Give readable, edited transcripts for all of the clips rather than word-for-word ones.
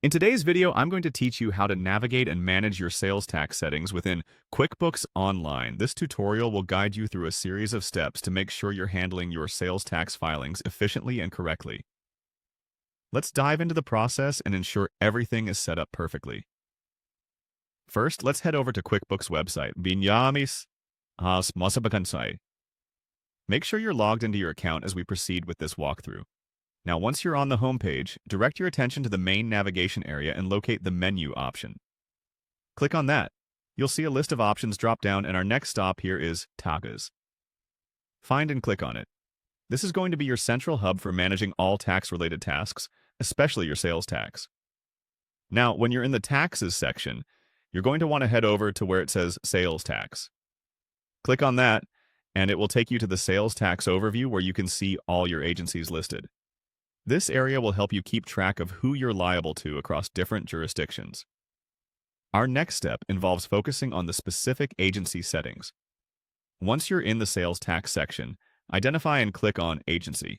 In today's video, I'm going to teach you how to navigate and manage your sales tax settings within QuickBooks Online. This tutorial will guide you through a series of steps to make sure you're handling your sales tax filings efficiently and correctly. Let's dive into the process and ensure everything is set up perfectly. First, let's head over to QuickBooks website. Make sure you're logged into your account as we proceed with this walkthrough. Now, once you're on the home page, direct your attention to the main navigation area and locate the menu option. Click on that. You'll see a list of options drop down, and our next stop here is Taxes. Find and click on it. This is going to be your central hub for managing all tax-related tasks, especially your sales tax. Now, when you're in the Taxes section, you're going to want to head over to where it says Sales Tax. Click on that, and it will take you to the Sales Tax overview where you can see all your agencies listed. This area will help you keep track of who you're liable to across different jurisdictions. Our next step involves focusing on the specific agency settings. Once you're in the sales tax section, identify and click on Agency.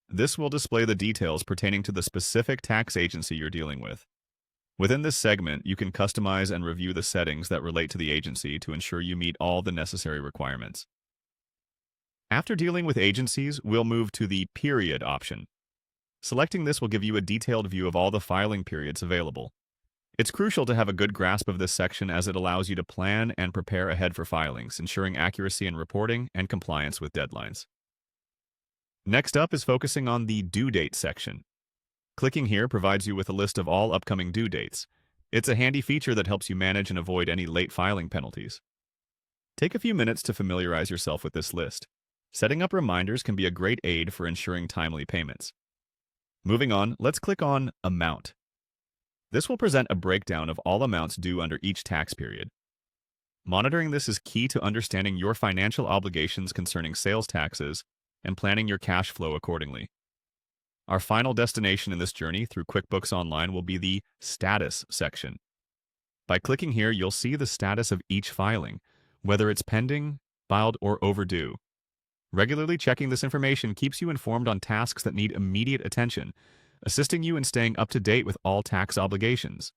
This will display the details pertaining to the specific tax agency you're dealing with. Within this segment, you can customize and review the settings that relate to the agency to ensure you meet all the necessary requirements. After dealing with agencies, we'll move to the Period option. Selecting this will give you a detailed view of all the filing periods available. It's crucial to have a good grasp of this section as it allows you to plan and prepare ahead for filings, ensuring accuracy in reporting and compliance with deadlines. Next up is focusing on the Due Date section. Clicking here provides you with a list of all upcoming due dates. It's a handy feature that helps you manage and avoid any late filing penalties. Take a few minutes to familiarize yourself with this list. Setting up reminders can be a great aid for ensuring timely payments. Moving on, let's click on Amount. This will present a breakdown of all amounts due under each tax period. Monitoring this is key to understanding your financial obligations concerning sales taxes and planning your cash flow accordingly. Our final destination in this journey through QuickBooks Online will be the Status section. By clicking here, you'll see the status of each filing, whether it's pending, filed, or overdue. Regularly checking this information keeps you informed on tasks that need immediate attention, assisting you in staying up to date with all tax obligations.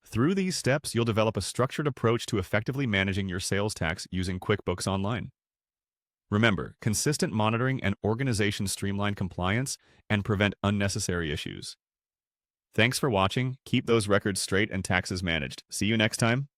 Through these steps, you'll develop a structured approach to effectively managing your sales tax using QuickBooks Online. Remember, consistent monitoring and organization streamline compliance and prevent unnecessary issues. Thanks for watching. Keep those records straight and taxes managed. See you next time.